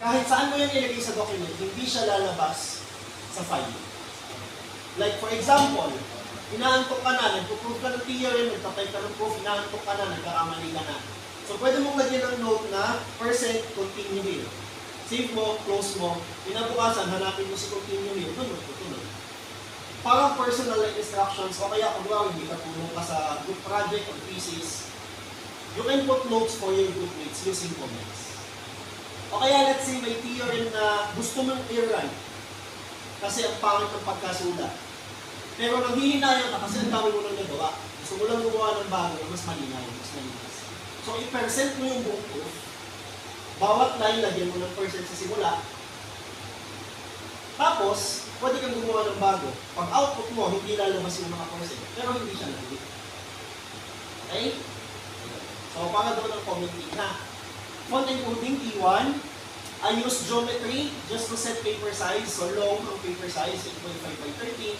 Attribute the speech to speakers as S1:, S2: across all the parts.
S1: kahit saan mo yan ilagay sa document, hindi siya lalabas sa file. Like for example, inaantok ka na, nagpo-prove ka ng theorem, nagtapay ka ng proof, inaantok ka na, nagkakamali ka na. So pwede mong lagyan ng note na percent continue here. Save mo, close mo, inabukasan, hanapin mo si continue here, tunod. Parang personal instructions, o kaya kung hindi katulong ka sa group project or thesis, you can put notes for your group mates using comments. O kaya let's say may theorem na gusto mong i-write kasi ang pangit ng pagkasulat. Pero nanghihinayang ka kasi ang dami mo nang nagawa. Gusto mo lang gumawa ng bago na mas malinaw, mas malinis. So i-percent mo yung buong proof. Bawat line, lagyan mo ng percent sa simula. Tapos, pwede kang gumawa ng bago. Pag output mo, hindi lalabas yung mga percent. Pero hindi siya nag-delete. Okay? So, para doon ang commenting na. Font encoding, T1. I use geometry just to set paper size. So, long ang paper size, 8.5 by 13.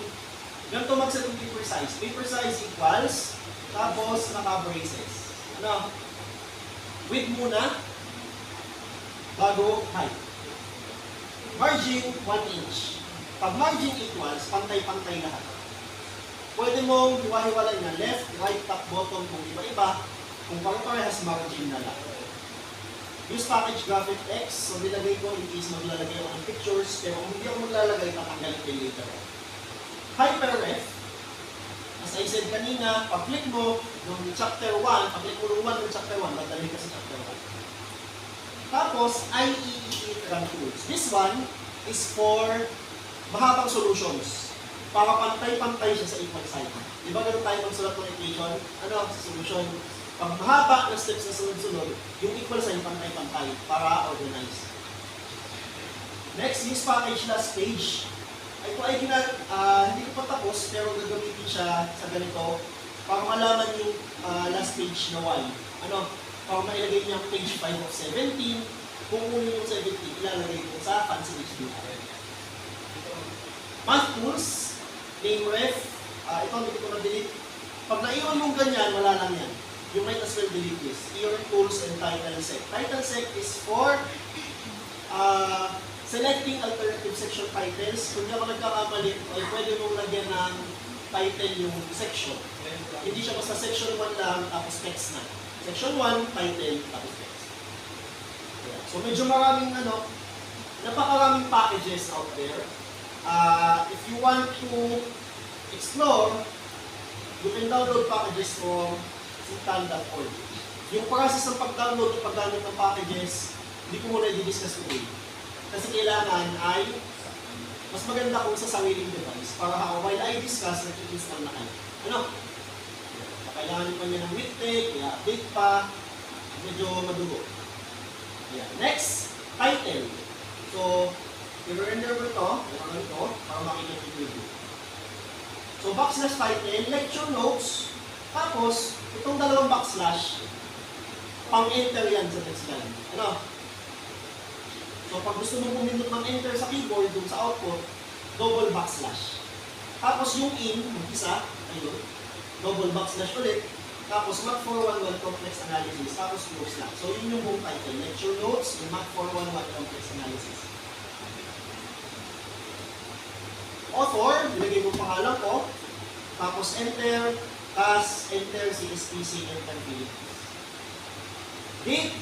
S1: Ganito mag-set ang paper size. Paper size equals, tapos naka-braces. Ano? Width muna, bago height. Margin, 1 inch. Pag margin equals, pantay-pantay lahat. Pwede mong hiwa-hiwalay na left, right, top, bottom kung iba-iba. Kung pare-parehas, margin na lang. Use package graphic X. So, nilagay ko in case maglalagay ako ng pictures. Pero kung hindi ako maglalagay, tatanggalin ko later. Hyperref. As I said kanina, pag-click mo ng chapter 1, pag-click mo ng 1 ng chapter 1, magdalhin ka sa chapter 1. Tapos, IEEE run tools. This one is for mahabang solutions. Para pantay-pantay siya sa equal sign. Di ba ganun tayo magsulat ng equation? Ano sa solution? Pag mahaba na steps na sunod-sunod, yung equal sign pantay-pantay para organize. Next, use package last page. Ito ay hindi ko pa tapos, pero gagamitin siya sa ganito para malaman yung last page na why. Ano? Para mailagay niya page 5 of 17. Kung kunin yung 17, ilalagay ko sa fancy HDR. Math tools, name ref, ito hindi ko na-delete. Pag naiwan mong ganyan, wala lang yan. You might as well delete this. Theorem tools and title sec. Title sec is for selecting alternative section titles. Kung di ako nagkakamali, ay pwede mong lagyan ng title yung section. Hindi siya basta section 1 lang, tapos text na. Section 1, title, tapos text. So medyo maraming napakaraming packages out there. If you want to explore, you can download packages from citan.org. Yung process ng pag-download at pag-download ng packages, hindi ko muna i-discuss today. Kasi kailangan ay mas maganda kung sa sariling device para while I discuss, nag-install na kayo. Ano? Kailangan pa niya ng WITTEC, kaya update pa, medyo madugo. Yeah. Next, title. So, i-render mo ito, para makikita yung video. So, backslash title, lecture notes, tapos, itong dalawang backslash, pang-enter yan sa text line. Ano? So, pag gusto mong pumindot ng enter sa keyboard, dun sa output, double backslash. Tapos, yung in, isa, ayun, double backslash ulit, tapos Math 411 complex analysis, tapos close lang. So, yun yung buong title. Lecture notes, yung Math 411 complex analysis. Author, bilagay mo pangalan ko, tapos enter, tapos enter CSPC, enter Philippines. Date,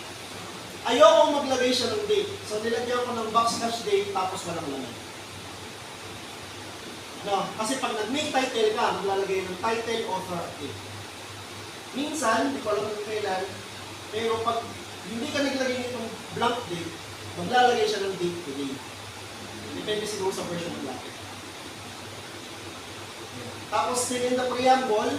S1: ayokong maglagay siya ng date. So, nilagyan ko ng backslash date, tapos walang laman. No, kasi pag nag-make title ka, maglalagay ng title, author, at date. Minsan, hindi ko alam kung kailan, pero pag hindi ka naglagay nitong blank date, maglalagay siya ng date today. Depende siguro sa version ng laptop. Tapos, still in the preamble,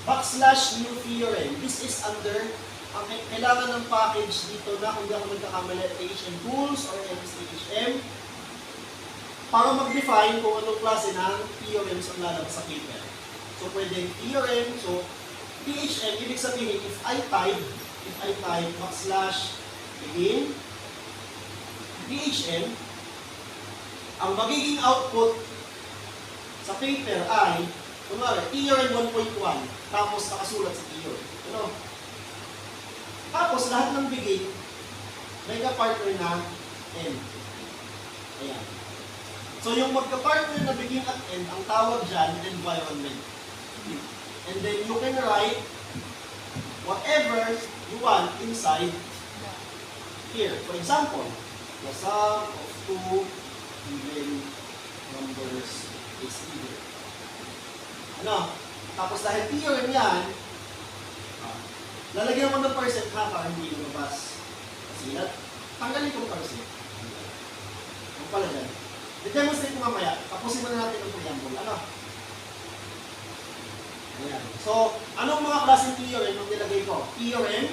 S1: backslash new theorem. This is under, ang kailangan ng package dito na kung di ako nagkakamali, HM Tools or MSTHM, para mag-define kung anong klase ng theorems ang lalabas sa paper. So, pwede theorem, so, THM, ibig sabihin, if I type backslash begin, THM, ang magiging output sa paper ay, kunwari, theorem 1.1, tapos nakasulat sa theorem. Ano? Tapos, lahat ng begin, may ka-partner na end. So yung magka-partner na begin at end, ang tawag dyan, environment. And then you can write whatever you want inside here. For example, the sum of two even numbers is even. Ano? Tapos dahil theorem yan, lalagyan mo ng percent ha para hindi lumabas. Kasi tanggalin ko ng percent. Ang pala dyan. I-demonstrate ko mamaya. Tapusin muna natin ang preamble. Ano? Ayan. So, anong mga klaseng theorem ang nilagay ko? Theorem.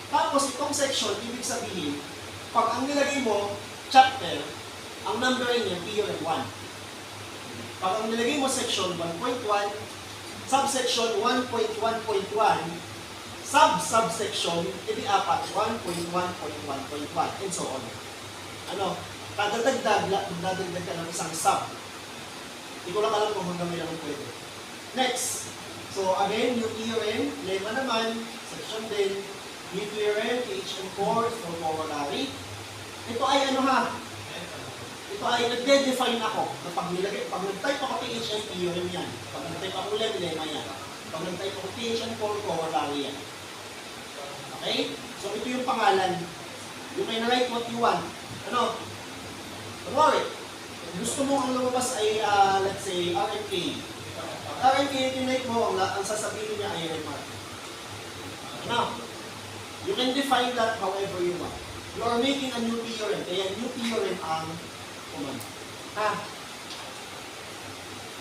S1: Tapos itong section, ibig sabihin, pag ang nilagay mo, chapter, ang numbering niya, theorem 1. Pag ang nilagay mo section 1.1, subsection 1.1.1, subsection, edi apat, 1.1.1.1, and so on. Ano? Kada dagdag ka ng isang sub. Hindi ko lang alam kung hanggang may lang pwede. Next. So again, new theorem, lemma naman, section din, new theorem, THM4 for corollary. Ito ay ano ha? Ito ay nagde-define ako. Pag nag-type ako THM, theorem yan. Pag nag-type ako lemma yan. Pag nag-type ako THM4, corollary yan. Okay? So ito yung pangalan. You can write what you want. Ano? Kunwari, gusto mo ang lumabas ay, let's say, RMK. RMK, tinake mo, ang sasabihin niya ay remark. Now, you can define that however you want. You are making a new theorem, kaya new theorem ang command. Ha?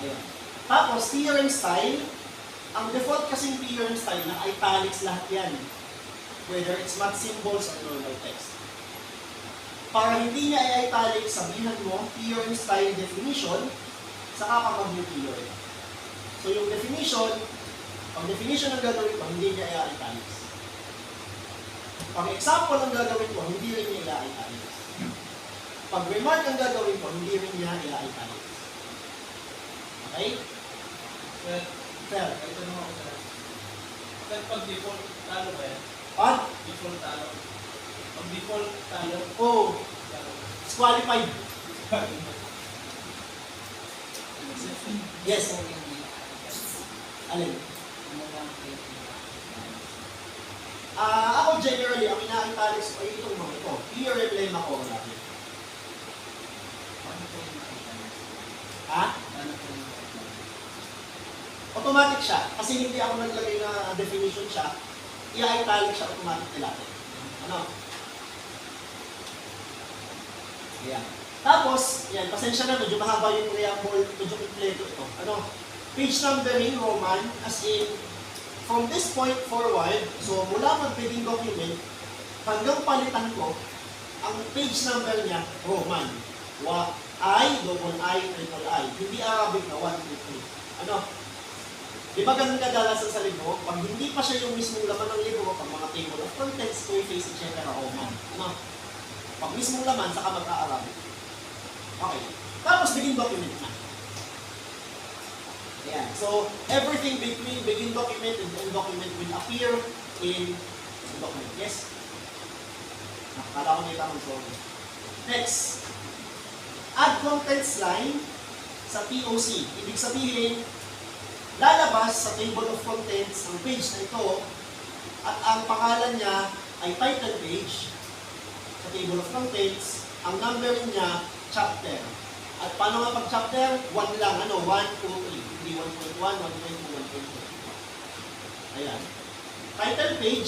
S1: Ayan. Tapos, theorem style, ang default kasing theorem style na italics lahat yan. Whether it's math symbols or normal text. Para hindi niya i-italic, sabihan mo, theorem style definition, saka ka mag-new theorem. So yung definition, pag definition ang gagawin ko, hindi niya i-italics. Pag example ang gagawin ko, hindi rin niya i-italics. Pag remark ang gagawin ko, hindi rin niya i-italics. Okay? Sir,
S2: Ito naman ako sir. Sir, pag default, talo ba yan?
S1: Pag?
S2: Default talo. Pag default talo,
S1: Oh,
S2: talo.
S1: disqualified. Yes. Alin? Ako generally, ang ina-italics ko ay itong mga ito. Theorem lemma ko natin. Ha? Automatic siya. Kasi hindi ako naglagay na definition siya. I-italic siya automatic nila. Ano? Ayan. Tapos, yan, pasensya na, medyo mahaba yung preamble, medyo kompleto ito. Ano? Page numbering, Roman, as in, from this point forward, so mula mag-paging document, hanggang palitan ko, ang page number niya, Roman. I, double I, triple I. Hindi Arabic na 1, 2, 3. Ano? Di ba ganun kadalasan sa libro? Pag hindi pa siya yung mismong laman ng libro, pag mga table of contents, face, etc. Roman. Ano? Pag mismong laman, saka mag-Arabic. Okay. Tapos, begin document na. Ayan. So, everything between begin document and end document will appear in the document. Yes? Nakakala ko na itamang sorry. Next. Add contents line sa POC. Ibig sabihin, lalabas sa table of contents ang page na ito at ang pangalan niya ay title page sa table of contents. Ang numbering niya, chapter. At paano nga pag-chapter? 1 lang. Ano? 1, 2, 3. Hindi 1.1, 1.2, 1.2. Ayan. Title page.